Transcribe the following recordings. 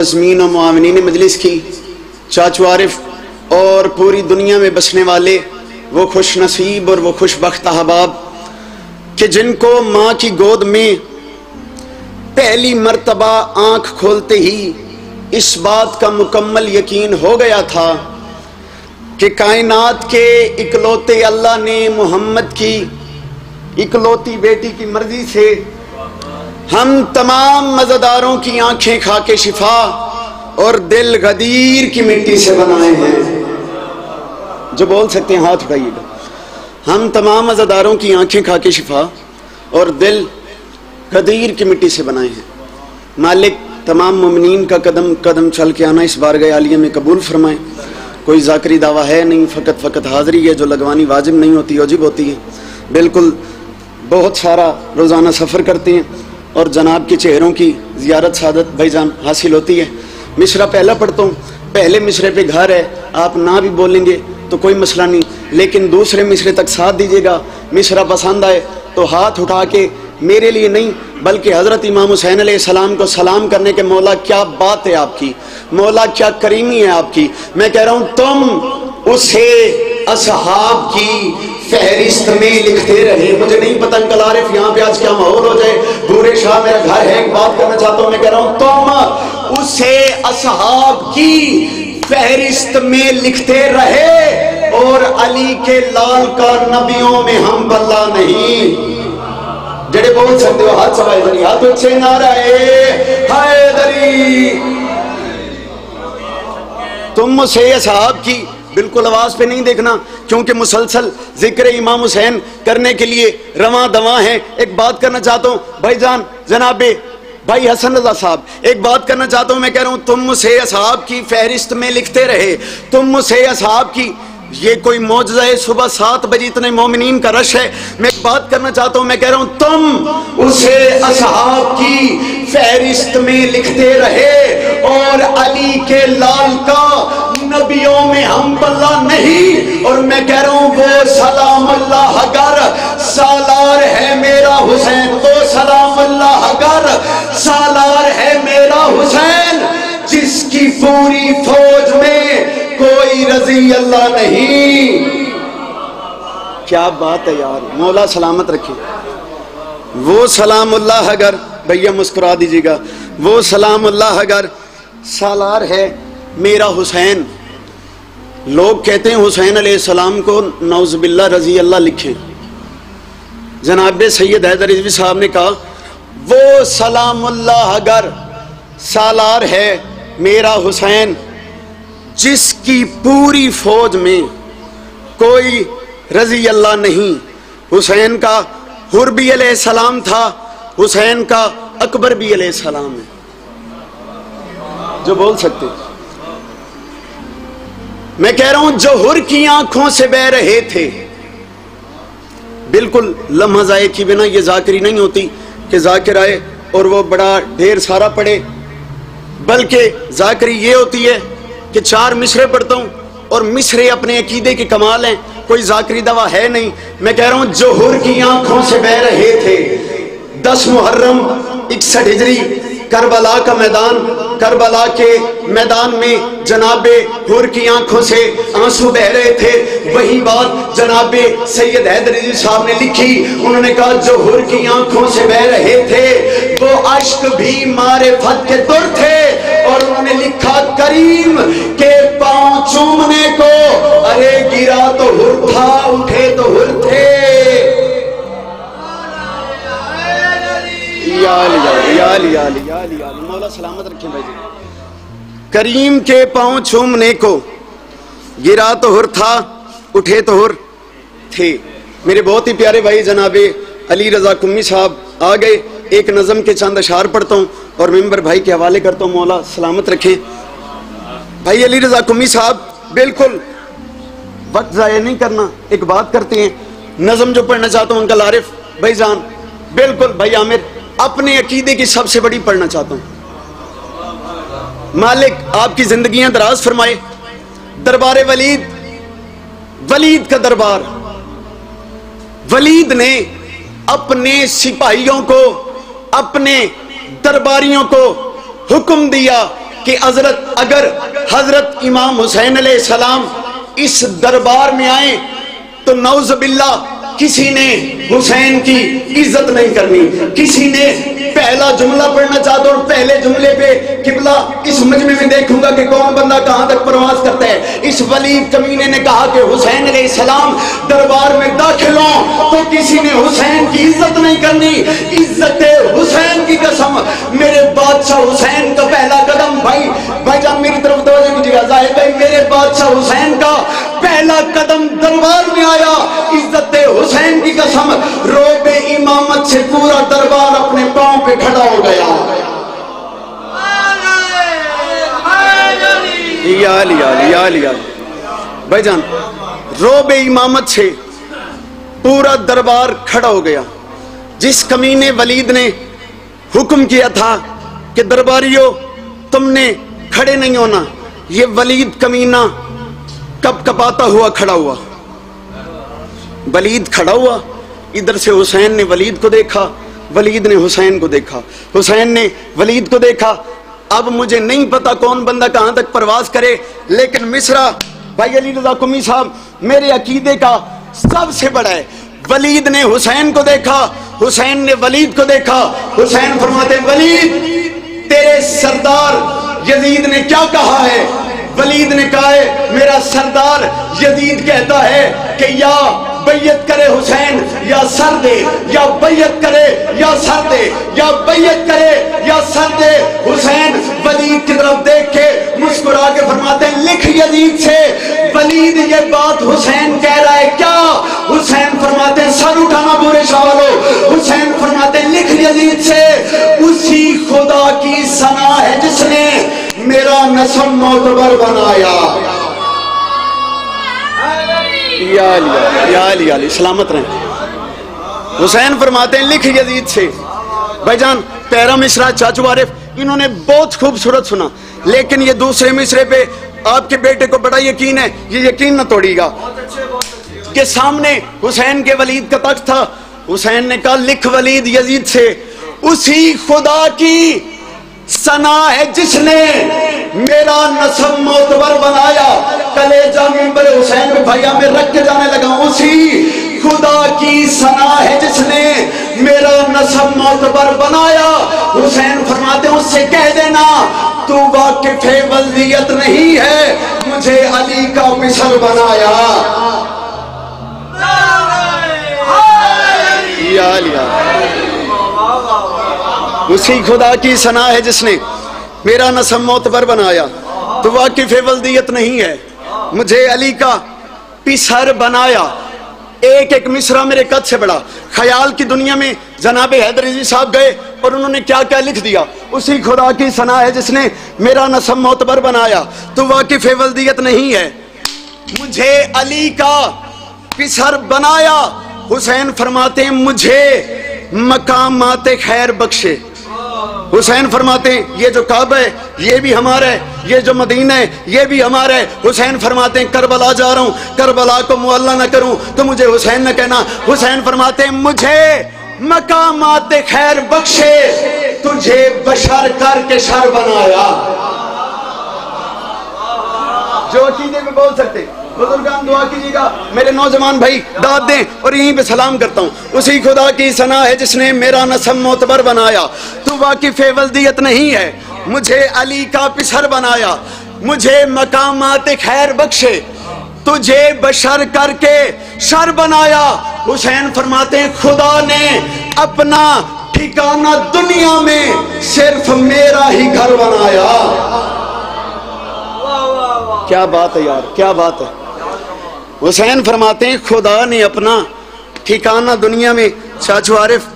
عازمین و معاونین مجلس کی، چاچو عارف اور پوری دنیا میں بسنے والے وہ خوش نصیب اور وہ خوش بخت احباب کہ جن کو ماں کی گود میں پہلی مرتبہ آنکھ کھولتے ہی اس بات کا مکمل یقین ہو گیا تھا کہ کائنات کے اکلوتے اللہ نے محمد کی اکلوتی بیٹی کی مرضی سے ہم تمام مزیداروں کی آنکھیں کھا کے شفا اور دل غدیر کی مٹی سے بنائے ہیں۔ جو بول سکتے ہیں ہاتھ اٹھائیے گا۔ ہم تمام مزیداروں کی آنکھیں کھا کے شفا اور دل غدیر کی مٹی سے بنائے ہیں۔ مالک تمام مومنین کا قدم قدم چل کے آنا اس بارگاہ عالیہ میں قبول فرمائیں۔ کوئی ذاکری دعویٰ ہے نہیں، فقط حاضری ہے جو لگوانی واجب نہیں ہوتی، واجب ہوتی ہے۔ بالکل بہت سارا روزانہ سفر کرتے ہیں اور جناب کے چہروں کی زیارت سعادت بھائی جان حاصل ہوتی ہے۔ مصرع پہلا پڑھتا ہوں، پہلے مصرے پہ گھر ہے، آپ نہ بھی بولیں گے تو کوئی مسئلہ نہیں، لیکن دوسرے مصرے تک ساتھ دیجیے گا۔ مصرع پسند آئے تو ہاتھ اٹھا کے میرے لیے نہیں بلکہ حضرت امام حسین علیہ السلام کو سلام کرنے کے مولا کیا بات ہے آپ کی، مولا کیا کریمی ہے آپ کی۔ میں کہہ رہا ہوں تم اسے اصحاب کی فہرست میں لکھتے رہے۔ مجھے نہیں پتہ انکل عارف یہاں پہ آج کیا ماحول ہو جائے، بورے شاہ میرا گھر ہے، ایک بات کرنا چاہتا ہوں۔ میں کہہ رہا ہوں تم اسے اصحاب کی فہرست میں لکھتے رہے اور علی کے لال کا نبیوں میں ہم بلا نہیں۔ جڑے بول سکتے ہو ہاتھ سوائے دری، ہاتھ اچھے نعرہ حیدری۔ تم اسے اصحاب کی، بالکل آواز پہ نہیں دیکھنا کیونکہ مسلسل ذکر امام حسین کرنے کے لیے رواں دواں ہیں۔ ایک بات کرنا چاہتا ہوں بھائی جان جناب بھائی حسن رضا صاحب، ایک بات کرنا چاہتا ہوں۔ میں کہہ رہا ہوں تم اسے اصحاب کی فہرست میں لکھتے رہے، تم اسے اصحاب کی، یہ کوئی معجزہ ہے صبح 7 بجے اتنے مومنین کا رش ہے۔ میں ایک بات کرنا چاہتا ہوں، میں کہہ رہا ہوں تم اسے اصحاب کی فہرست میں لکھتے رہے اور علی کے لال کا نبیوں میں ہم بلا نہیں۔ اور میں کہہ رہا ہوں وہ سلام اللہ گر سالار ہے میرا حسین، وہ سلام اللہ گر سالار ہے میرا حسین، جس کی پوری فوج میں کوئی رضی اللہ نہیں۔ کیا بات ہے یار، مولا سلامت رکھے۔ وہ سلام اللہ گر، بھیا مسکرا دیجیے گا، وہ سلام اللہ گر سالار ہے میرا حسین۔ لوگ کہتے ہیں حسین علیہ السلام کو نعوذ باللہ رضی اللہ لکھیں۔ جناب سید حیدر رضوی صاحب نے کہا وہ سلام اللہ گر سالار ہے میرا حسین، جس کی پوری فوج میں کوئی رضی اللہ نہیں۔ حسین کا حر بھی علیہ السلام تھا، حسین کا اکبر بھی علیہ السلام ہے۔ جو بول سکتے، میں کہہ رہا ہوں جو حر کی آنکھوں سے بہ رہے تھے، بالکل لمحہ ضائع کی بنا یہ ذاکری نہیں ہوتی کہ ذاکر آئے اور وہ بڑا ڈھیر سارا پڑھے، بلکہ ذاکری یہ ہوتی ہے کہ 4 مصرے پڑھتا ہوں اور مصرے اپنے عقیدے کے کمال ہیں، کوئی ذاکری دعویٰ ہے نہیں۔ میں کہہ رہا ہوں جو حر کی آنکھوں سے بہ رہے تھے، 10 محرم 61 ہجری کربلا کا میدان، کربلا کے میدان میں جناب حر کی آنکھوں سے آنسو بہ رہے تھے۔ وہی بات جناب سید حیدر رضوی صاحب نے لکھی، انہوں نے کہا جو حر کی آنکھوں سے بہ رہے تھے وہ اشک بھی معرفت کے در تھے، اور انہوں نے لکھا کریم کے پاؤں چومنے کو ارے گرا تو حر تھا اٹھے تو حر تھے۔ مولا سلامت رکھیں بھائی جی۔ کریم کے پاؤں چومنے کو گرا تو حر تھا اٹھے تو حر تھے۔ میرے بہت ہی پیارے بھائی جناب علی رضا کمی صاحب آ گئے، ایک نظم کے چند اشعار پڑھتا ہوں اور ممبر بھائی کے حوالے کرتا ہوں، مولا سلامت رکھیں۔ بھائی علی رضا کمی صاحب بالکل وقت ضائع نہیں کرنا، ایک بات کرتے ہیں، نظم جو پڑھنا چاہتا ہوں انکل عارف بھائی جان، بالکل بھائی عامر اپنے عقیدے کی سب سے بڑی پڑھنا چاہتا ہوں۔ مالک آپ کی زندگیاں دراز فرمائے۔ دربار ولید، ولید کا دربار، ولید نے اپنے سپاہیوں کو، اپنے درباریوں کو حکم دیا کہ اگر حضرت امام حسین علیہ السلام اس دربار میں آئیں تو نعوذ باللہ کسی نے حسین کی عزت نہیں کرنی. کسی نے پہلا جملہ پڑھنا چاہتا اور پہلے جملے پہ قبلہ اس مجمع میں دیکھوں گا کہ کون بندہ کہاں تک پرواز کرتا ہے. اس ولید کمینے نے کہا کہ حسین علیہ السلام دربار میں داخل ہوں تو کسی نے حسین کی عزت نہیں کرنی. عزت حسین کی قسم میرے بادشاہ حسین کا پہلا قدم بھائی جان میری طرف توجہ کیجیے گا. ظاہر بھائی میرے بادشاہ حسین کا پہلا قدم دربار میں آیا. عزت حسین کی قسم روب امامت سے پورا دربار اپنے پاؤں پہ کھڑا ہو گیا. یا علی بھائی جان روب امامت سے پورا دربار کھڑا ہو گیا. جس کمینے ولید نے حکم کیا تھا کہ درباریوں تم نے کھڑے نہیں ہونا, یہ ولید کمینہ کب کپاتا ہوا کھڑا ہوا. ولید کھڑا ہوا, ادھر سے حسین نے ولید کو دیکھا, ولید نے حسین کو دیکھا, حسین نے ولید کو دیکھا. اب مجھے نہیں پتا کون بندہ کہاں تک پرواز کرے, لیکن مصرع بھائی علی رضا قمی صاحب میرے عقیدے کا سب سے بڑا ہے. ولید نے حسین کو دیکھا, حسین نے ولید کو دیکھا. حسین فرماتے ولید تیرے سردار یزید نے کیا کہا ہے؟ ولید نے کہا ہے میرا سردار یزید کہتا ہے کہ یا بیعت کرے حسین یا سر دے, یا بیعت کرے یا سر دے, یا بیعت کرے یا سر دے. حسین ولید کی طرف دیکھ کے مسکرا کے فرماتے ہیں لکھ یزید سے. ولید یہ بات حسین کہہ رہا ہے کیا؟ حسین فرماتے ہیں سر اٹھانا بورے شاہ والو. حسین فرماتے ہیں لکھ یزید سے اسی خدا کی ثنا ہے جس نے میرا نسب معتبر بنایا. یا علی سلامت رہیں. حسین فرماتے ہیں لکھ یزید سے. بھائی جان پہلا مصرع چاچو عارف انہوں نے بہت خوبصورت سنا, لیکن یہ دوسرے مصرے پہ آپ کے بیٹے کو بڑا یقین ہے, یہ یقین نہ توڑی گا کہ سامنے حسین کے ولید کا تخت تھا. حسین نے کہا لکھ ولید یزید سے اسی خدا کی ثنا ہے جس نے میرا نسب معتبر بنایا. کلیجہ منبر حسین میں بھائیا میں رکھ کے جانے لگا. اسی خدا کی ثنا ہے جس نے میرا نسب معتبر بنایا. حسین فرماتے ہیں اس سے کہہ دینا تو واقف ولدیت نہیں ہے, مجھے علی کا مصر بنایا. یا علی اسی خدا کی ثنا ہے جس نے میرا نسب معتبر بنایا. تو واقف ولدیت نہیں ہے, مجھے علی کا پسر بنایا. ایک ایک مصرع میرے قد سے بڑا. خیال کی دنیا میں جناب حیدر عزیز صاحب گئے اور انہوں نے کیا کیا لکھ دیا, اسی خدا کی ثنا ہے جس نے میرا نسب معتبر بنایا. تو واقف ولدیت نہیں ہے, مجھے علی کا پسر بنایا. حسین فرماتے ہیں مجھے مقامات خیر بخشے. حسین فرماتے ہیں یہ جو کعبہ ہے یہ بھی ہمارا ہے, یہ جو مدینہ ہے یہ بھی ہمارا ہے. حسین فرماتے ہیں کربلا جا رہا ہوں, کربلا کو معلّہ نہ کروں تو مجھے حسین نہ کہنا. حسین فرماتے ہیں مجھے مقامات خیر بخشے, تجھے بشر کر کے شر بنایا. جو عقیدے میں بول سکتے بزرگان دعا کیجیے گا. میرے نوجوان بھائی داد دیں اور یہیں پہ سلام کرتا ہوں. اسی خدا کی ثنا ہے جس نے میرا نسب معتبر بنایا. تو واقف ولدیت نہیں ہے, مجھے علی کا پسر بنایا. مجھے مقامات خیر بخشے, تجھے بشر کر کے شر بنایا. حسین فرماتے ہیں خدا نے اپنا ٹھکانہ دنیا میں صرف میرا ہی گھر بنایا. کیا بات ہے یار, کیا بات ہے. حسین فرماتے ہیں خدا نے اپنا ٹھکانہ دنیا میں. چاچو عارف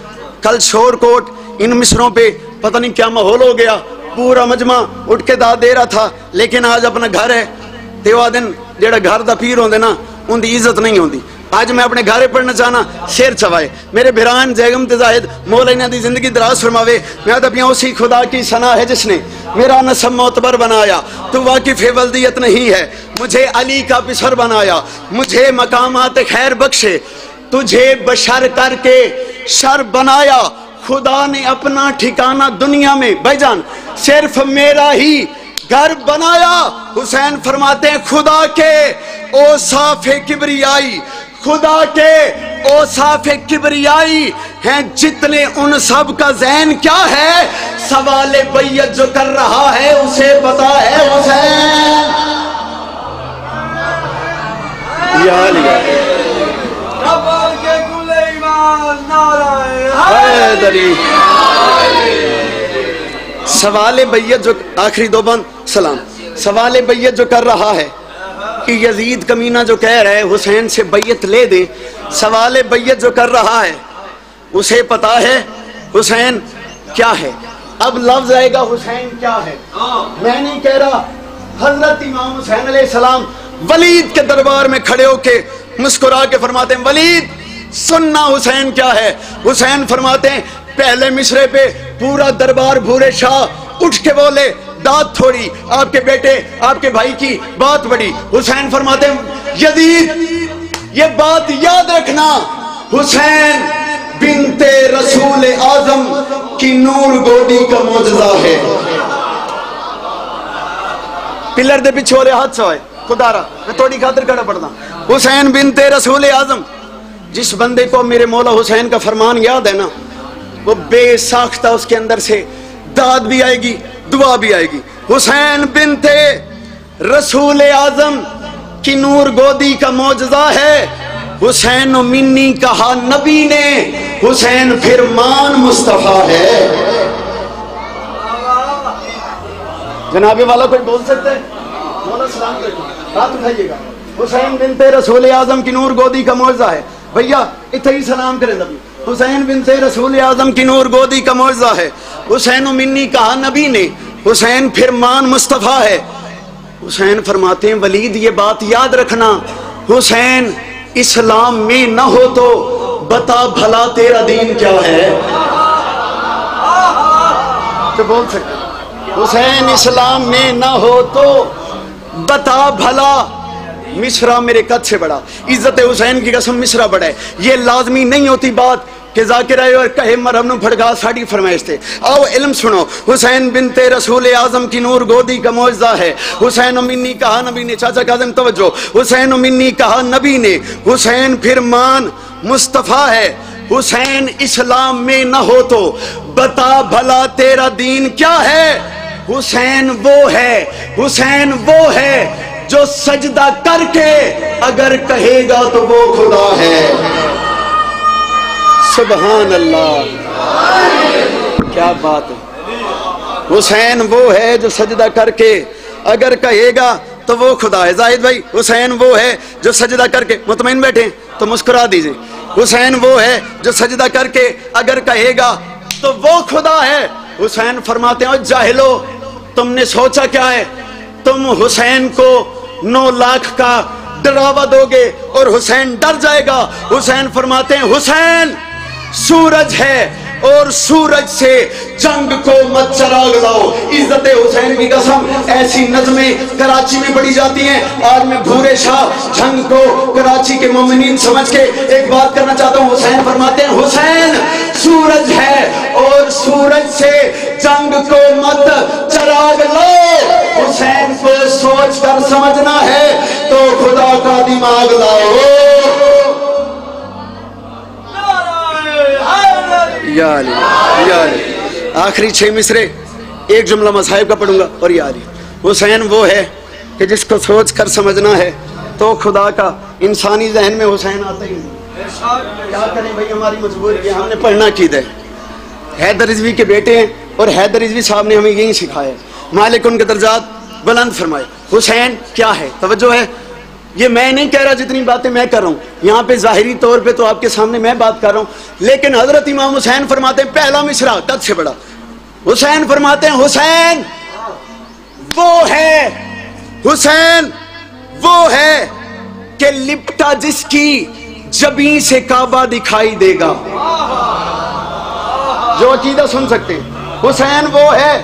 کل شور کوٹ ان مصروں پہ پتہ نہیں کیا ماحول ہو گیا, پورا مجمع اٹھ کے داد دے رہا تھا, لیکن آج اپنا گھر ہے تیوا دن جیڑا گھر دا پیر ہوندے نا ان دی عزت نہیں ہوندی. آج میں اپنے گھرے پڑھنا چاہنا شیر چوائے میرے بھران زیگم تزاہد مولا انہاں دی زندگی دراز فرماوے. میں تو پیاں اسی خدا کی ثنا ہے جس نے میرا نسب معتبر بنایا. تو واقف ولدیت نہیں ہے, مجھے علی کا پسر بنایا. مجھے مقامات خیر بخشے, تجھے بشر کر کے شر بنایا. خدا نے اپنا ٹھکانہ دنیا میں بھائی جان صرف میرا ہی گھر بنایا، حسین فرماتے ہیں خدا کے اوصاف کبریائی، خدا کے اوصاف کبریائی ہیں جتنے، ان سب کا ذہن کیا ہے؟ سوال بیعت جو کر رہا ہے اسے پتا ہے حسین. یا علی حیدری. سوال بیعت جو آخری دو بند سلام، سوال بیعت جو کر رہا ہے کہ یزید کمینہ جو کہہ رہا ہے حسین سے بیعت لے دیں، سوال بیعت جو کر رہا ہے اسے پتا ہے حسین کیا ہے. اب لفظ آئے گا حسین کیا ہے. میں نہیں کہہ رہا، حضرت امام حسین علیہ السلام ولید کے دربار میں کھڑے ہو کے مسکرا کے فرماتے ہیں ولید سننا حسین کیا ہے. حسین فرماتے ہیں پہلے مصرے پہ پورا دربار بھورے شاہ اٹھ کے بولے داد تھوڑی، آپ کے بیٹے آپ کے بھائی کی بات بڑی. حسین فرماتے ہیں یزید یہ بات یاد رکھنا، حسین بنت رسول اعظم کی نور گودی کا معجزہ ہے. پلر دے پیچھے والے ہاتھ سے ہوئے خدا را میں توڑی خاطر کھڑا پڑتا. حسین بنت رسول اعظم، جس بندے کو میرے مولا حسین کا فرمان یاد ہے نا، وہ بے ساختہ اس کے اندر سے داد بھی آئے گی دعا بھی آئے گی. حسین بنت رسول اعظم کی نور گودی کا معجزہ ہے. حسین و منی کہا نبی نے، حسین پھر مان مصطفیٰ ہے. جناب والا کوئی بول سکتا ہے؟ مولا سلام علیکم ہاتھ اٹھائیے گا. حسین بنت رسول اعظم کی نور گودی کا معجزہ ہے. بھیا اتنے ہی سلام کریں نبی. حسین بنت رسول اعظم کی نور گودی کا معجزہ ہے. حسین و منی کہا نبی نے، حسین پھر مان مصطفیٰ ہے. حسین فرماتے ہیں ولید یہ بات یاد رکھنا، حسین اسلام میں نہ ہو تو بتا بھلا تیرا دین کیا ہے. تو بول سکتے حسین اسلام میں نہ ہو تو بتا بھلا. مصرع میرے قد سے بڑا، عزت حسین کی قسم مصرع بڑا ہے. یہ لازمی نہیں ہوتی بات کہ ذاکر آئے اور کہے مرہم نو پھڑکا ساڑی فرمائش تھے. آؤ علم سنو. حسین بنت رسول اعظم کی نور گودی کا معجزہ ہے. حسین و منی کہا نبی نے، چاچا کاظم توجہ، حسین و منی کہا نبی نے، حسین پھر مان مصطفیٰ ہے. حسین اسلام میں نہ ہو تو بتا بھلا تیرا دین کیا ہے. حسین وہ ہے، حسین وہ ہے جو سجدہ کر کے اگر کہے گا تو وہ خدا ہے. سبحان اللہ، کیا بات ہے. حسین وہ ہے جو سجدہ کر کے اگر کہے گا تو وہ خدا ہے. زاہد بھائی حسین وہ ہے جو سجدہ کر کے، مطمئن بیٹھے تو مسکرا دیجئے. حسین وہ ہے جو سجدہ کر کے اگر کہے گا تو وہ خدا ہے. حسین فرماتے ہیں جاہلو تم نے سوچا کیا ہے، تم حسین کو 9 لاکھ کا ڈراوا دو گے اور حسین ڈر جائے گا. حسین فرماتے ہیں حسین سورج ہے اور سورج سے جنگ کو مت چراغ لاؤ. عزت حسین کی قسم ایسی نظمیں کراچی میں پڑھی جاتی ہیں. آج میں بھورے شاہ جنگ کو کراچی کے مومنین سمجھ کے ایک بات کرنا چاہتا ہوں. حسین فرماتے ہیں حسین سورج ہے اور سورج سے جنگ کو مت چراغ لاؤ. حسین کو سوچ کر سمجھنا ہے تو خدا کا دماغ لاؤ. یا علی یا علی. آخری 6 مصرے ایک جملہ مصائب کا پڑھوں گا اور یا علی. حسین وہ ہے کہ جس کو سوچ کر سمجھنا ہے تو خدا کا. انسانی ذہن میں حسین آتا ہی نہیں. کیا کریں بھائی ہماری مجبوری ہے، ہم نے پڑھنا کی ہے. حیدر رضوی کے بیٹے ہیں اور حیدر رضوی صاحب نے ہمیں یہی سکھایا. مالک ان کے درجات بلند فرمائے. حسین کیا ہے توجہ ہے. یہ میں نہیں کہہ رہا جتنی باتیں میں کر رہا ہوں یہاں پہ ظاہری طور پہ تو آپ کے سامنے میں بات کر رہا ہوں، لیکن حضرت امام حسین فرماتے ہیں پہلا مصرع قد سے بڑا. حسین فرماتے ہیں حسین وہ ہے، حسین وہ ہے کہ لپٹا جس کی جبیں سے کعبہ دکھائی دے گا. جو عقیدہ سن سکتے ہیں، حسین وہ ہے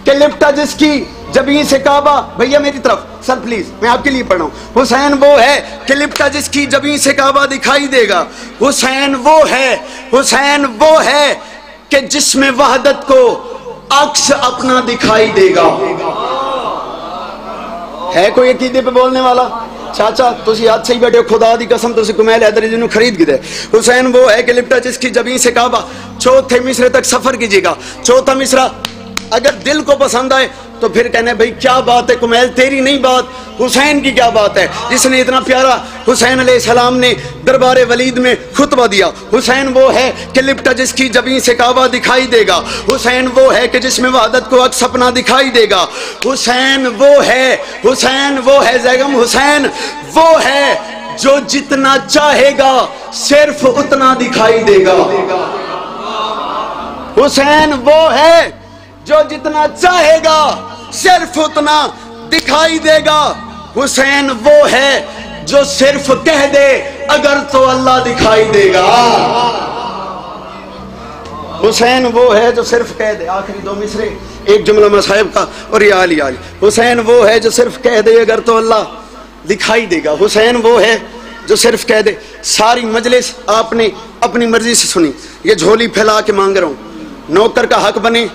کہ لپٹا جس کی جبیں سے کعبہ. بھیا میری طرف سر پلیز، میں آپ کے لیے پڑھ رہا ہوں. حسین وہ ہے کہ لپٹا جس کی جبیں سے کعبہ دکھائی دے گا. حسین وہ ہے، حسین وہ ہے کہ جس میں وحدت کو عکس اپنا دکھائی دے گا. ہے کوئی عقیدے پہ بولنے والا؟ چاچا تسی ہاتھ سے ہی بیٹھے ہو، خدا دی قسم تسی کمیل حیدری جنہوں خرید گئے۔ حسین وہ ہے کہ لپٹا جس کی جبین سے کعبہ، چوتھے مصرے تک سفر کیجیے گا۔ چوتھا مصرع اگر دل کو پسند آئے تو پھر کہنے بھئی کیا بات ہے کمیل، تیری نہیں بات، حسین کی کیا بات ہے، جس نے اتنا پیارا حسین علیہ السلام نے دربار ولید میں خطبہ دیا۔ حسین وہ ہے کہ لپٹا جس کی جبین سے کعبہ دکھائی دے گا۔ حسین وہ ہے کہ جس میں وحدت کو عکس اپنا دکھائی دے گا۔ حسین وہ ہے زیغم حسین وہ ہے جو جتنا چاہے گا صرف اتنا دکھائی دے گا۔ حسین وہ ہے جو جتنا چاہے گا صرف اتنا دکھائی دے گا۔ حسین وہ ہے جو صرف کہہ دے اگر تو اللہ دکھائی دے گا۔ حسین وہ ہے جو صرف کہہ دے، آخری دو مصرے ایک جملہ مصائب کا اور یہ علی علی۔ حسین وہ ہے جو صرف کہہ دے اگر تو اللہ دکھائی دے گا۔ حسین وہ ہے جو صرف کہہ دے۔ ساری مجلس آپ نے اپنی مرضی سے سنی، یہ جھولی پھیلا کے مانگ رہا ہوں، نوکر کا حق بنے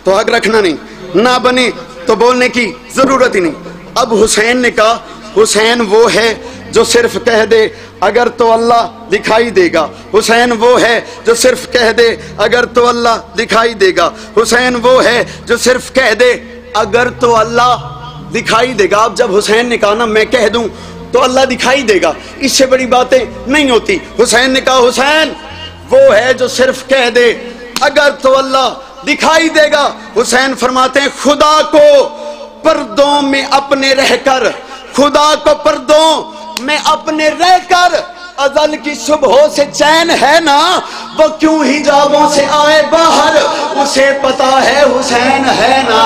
تو حق رکھنا نہیں، نہ بنے تو بولنے کی ضرورت ہی نہیں۔ اب حسین نے کہا حسین وہ ہے جو صرف کہہ دے اگر تو اللہ دکھائی دے گا۔ حسین وہ ہے جو صرف کہہ دے اگر تو اللہ دکھائی دے گا۔ حسین وہ ہے جو صرف کہہ دے اگر تو اللہ دکھائی دے گا۔ اب جب حسین نے کہا نا میں کہہ دوں تو اللہ دکھائی دے گا، اس سے بڑی باتیں نہیں ہوتی۔ حسین نے کہا حسین وہ ہے جو صرف کہہ دے اگر تو اللہ دکھائی دے گا۔ حسین فرماتے ہیں خدا کو پردوں میں اپنے رہ کر، خدا کو پردوں میں اپنے رہ کر ازل کی صبحوں سے چین ہے نا، وہ کیوں حجابوں سے آئے باہر، اسے پتا ہے حسین ہے نا۔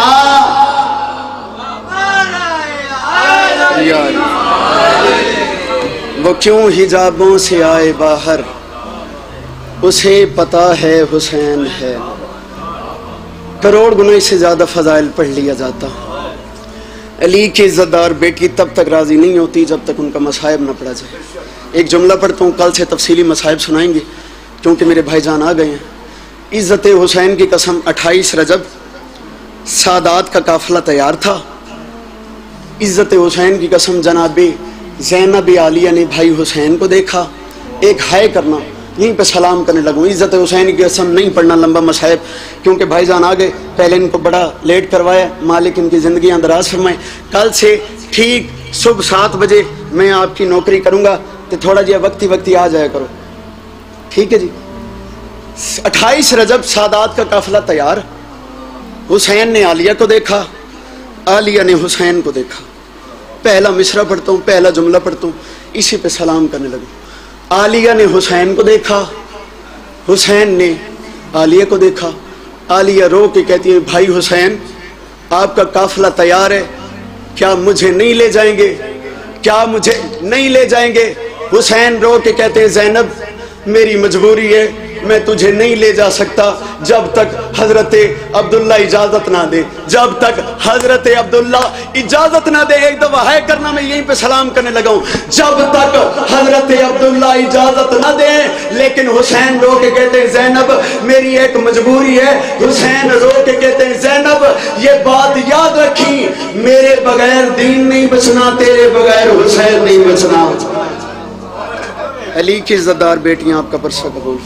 وہ کیوں حجابوں سے آئے باہر، اسے پتا ہے حسین ہے۔ کروڑ گنا اس سے زیادہ فضائل پڑھ لیا جاتا۔ علی کی عزت دار بیٹی تب تک راضی نہیں ہوتی جب تک ان کا مصائب نہ پڑھا جائے۔ ایک جملہ پڑھتا ہوں، کل سے تفصیلی مصائب سنائیں گے کیونکہ میرے بھائی جان آ گئے ہیں۔ عزت حسین کی قسم 28 رجب سادات کا قافلہ تیار تھا۔ عزت حسین کی قسم جناب زینب عالیہ نے بھائی حسین کو دیکھا، ایک ہائے کرنا، یہیں پہ سلام کرنے لگوں۔ عزت حسین کی قسم نہیں پڑھنا لمبا مصائب کیونکہ بھائی جان آ گئے، پہلے ان کو بڑا لیٹ کروایا، مالک ان کی زندگیاں دراز فرمائے۔ کل سے ٹھیک صبح 7 بجے میں آپ کی نوکری کروں گا تو تھوڑا جی وقتی آ جایا کرو، ٹھیک ہے جی۔ 28 رجب سادات کا قافلہ تیار، حسین نے عالیہ کو دیکھا، عالیہ نے حسین کو دیکھا۔ پہلا مصرع پڑھتا ہوں، پہلا جملہ پڑھتا ہوں، اسی پہ سلام کرنے لگوں۔ عالیہ نے حسین کو دیکھا، حسین نے عالیہ کو دیکھا۔ عالیہ رو کے کہتی ہے بھائی حسین آپ کا قافلہ تیار ہے، کیا مجھے نہیں لے جائیں گے، کیا مجھے نہیں لے جائیں گے؟ حسین رو کے کہتے ہیں زینب میری مجبوری ہے، میں تجھے نہیں لے جا سکتا جب تک حضرت عبداللہ اجازت نہ دے، جب تک حضرت عبداللہ اجازت نہ دے۔ ایک دفعہ ہے کرنا، میں یہیں پہ سلام کرنے لگا ہوں، جب تک حضرت عبداللہ اجازت نہ دے۔ لیکن حسین رو کے کہتے ہیں زینب میری ایک مجبوری ہے۔ حسین رو کے کہتے ہیں زینب یہ بات یاد رکھی، میرے بغیر دین نہیں بچنا، تیرے بغیر حسین نہیں بچنا۔ علی کی عزت دار بیٹیاں آپ کا پرسہ قبول۔